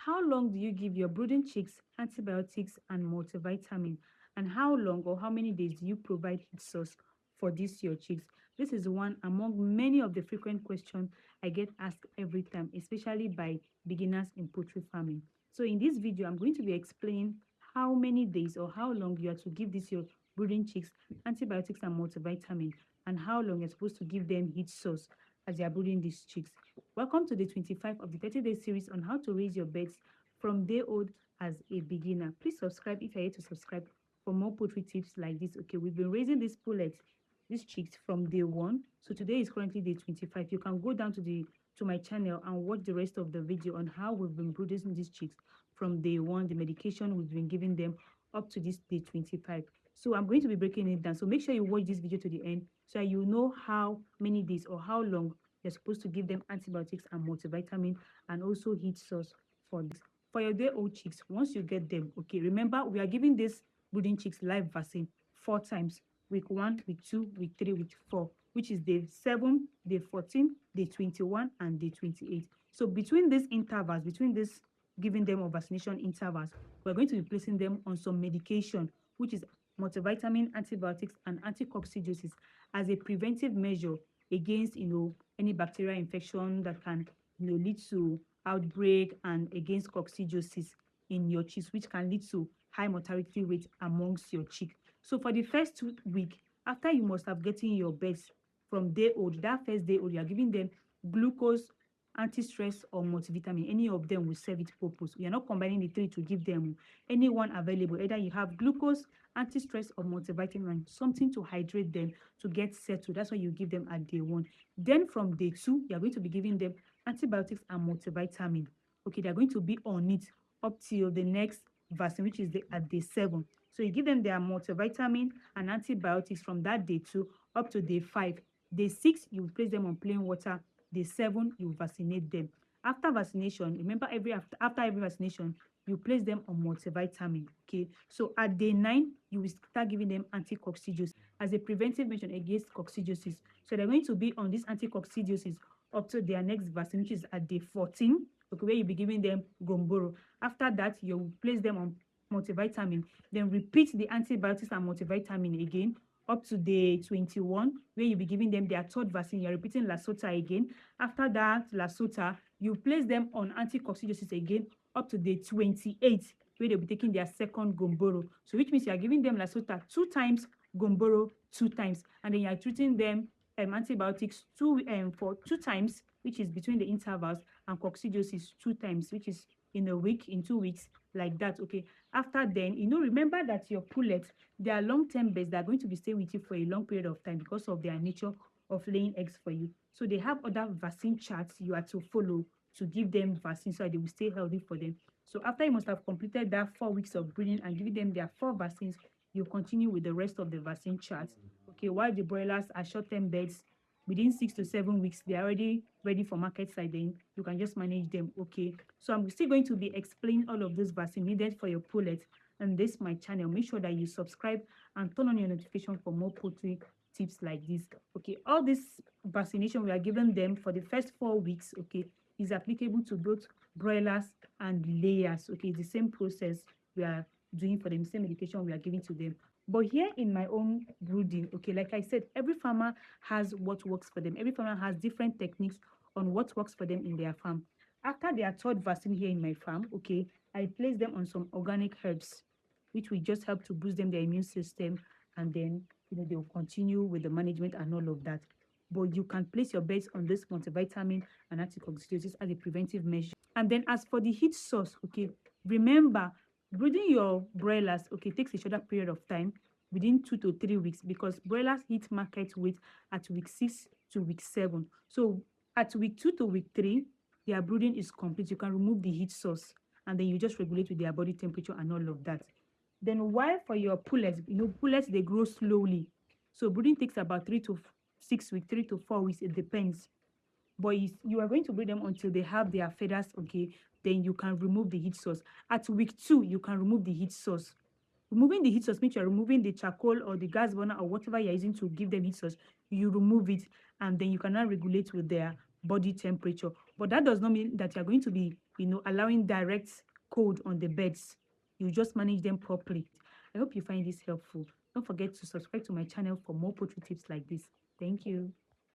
How long do you give your brooding chicks antibiotics and multivitamin? And how long or how many days do you provide heat source for these your chicks? This is one among many of the frequent questions I get asked every time, especially by beginners in poultry farming. So in this video, I'm going to be explaining how many days or how long you are to give this your brooding chicks antibiotics and multivitamin, and how long you're supposed to give them heat source as they are brooding these chicks. Welcome to day 25 of the 30-day series on how to raise your birds from day old as a beginner. Please subscribe if you're yet to subscribe for more poultry tips like this. Okay, we've been raising these pullets, these chicks from day one. So today is currently day 25. You can go down to my channel and watch the rest of the video on how we've been brooding these chicks from day one, the medication we've been giving them up to this day 25. So I'm going to be breaking it down. So make sure you watch this video to the end so you know how many days or how long you're supposed to give them antibiotics and multivitamin, and also heat source for this. For your day old chicks, once you get them, okay, remember we are giving this brooding chicks live vaccine 4 times: week 1, week 2, week 3, week 4, which is day 7, day 14, day 21, and day 28. So between these intervals, between this giving them of vaccination intervals, we're going to be placing them on some medication, which is multivitamin, antibiotics, and anticoccidiosis, as a preventive measure against any bacterial infection that can lead to outbreak, and against coccidiosis in your chicks, which can lead to high mortality rate amongst your chick. So for the first week, after you must have getting your birds from day old, that first day old, you are giving them glucose, anti-stress, or multivitamin. Any of them will serve its purpose. We are not combining the three to give them any one available. Either you have glucose, anti-stress, or multivitamin, something to hydrate them to get settled. That's why you give them at day 1. Then from day 2, you are going to be giving them antibiotics and multivitamin. Okay, they're going to be on it up till the next vaccine, which is at day 7. So you give them their multivitamin and antibiotics from that day 2 up to day 5. Day 6, you place them on plain water. Day 7, you vaccinate them. After vaccination, remember after every vaccination, you place them on multivitamin. Okay, so at day 9, you will start giving them anticoccidiosis as a preventive measure against coccidiosis. So they're going to be on this anticoccidiosis up to their next vaccine, which is at day 14, okay, where you'll be giving them gomboro. After that, you place them on multivitamin, then repeat the antibiotics and multivitamin again up to day 21, where you'll be giving them their third vaccine. You're repeating Lasota again. After that Lasota, you place them on anticoccidiosis again up to day 28, where they'll be taking their second gomboro. So which means you are giving them Lasota 2 times, gomboro 2 times, and then you are treating them antibiotics for 2 times, which is between the intervals, and coccidiosis 2 times, which is in a week, in 2 weeks, like that. Okay, after then, remember that your pullets, they are long-term birds that are going to be staying with you for a long period of time because of their nature of laying eggs for you. So they have other vaccine charts you are to follow to give them vaccine so that they will stay healthy for them. So after you must have completed that 4 weeks of breeding and giving them their 4 vaccines, you continue with the rest of the vaccine charts. Okay, while the broilers are short-term birds, within 6 to 7 weeks, they're already ready for market side, then you can just manage them. Okay, so I'm still going to be explaining all of this vaccine needed for your pullets on this my channel. Make sure that you subscribe and turn on your notification for more poultry tips like this. Okay, all this vaccination we are giving them for the first 4 weeks, okay, is applicable to both broilers and layers. Okay, it's the same process we are doing for them, same medication we are giving to them. But here in my own brooding, okay, like I said, every farmer has what works for them. Every farmer has different techniques on what works for them in their farm. After their third vaccine here in my farm, okay, I place them on some organic herbs, which will just help to boost them their immune system, and then they will continue with the management and all of that. But you can place your birds on this multivitamin and anticoccidiosis as a preventive measure. And then as for the heat source, okay, remember, breeding your broilers, okay, takes a shorter period of time, within 2 to 3 weeks, because broilers hit market weight at week 6 to week 7. So at week 2 to week 3, their brooding is complete. You can remove the heat source, and then you just regulate with their body temperature and all of that. Then while for your pullets, pullets, they grow slowly. So breeding takes about 3 to 6 weeks, 3 to 4 weeks, it depends. But you are going to breed them until they have their feathers, okay, then you can remove the heat source. At week 2, you can remove the heat source. Removing the heat source means you're removing the charcoal or the gas burner or whatever you're using to give them heat source. You remove it, and then you can now regulate with their body temperature. But that does not mean that you're going to be allowing direct cold on the beds. You just manage them properly. I hope you find this helpful. Don't forget to subscribe to my channel for more poultry tips like this. Thank you.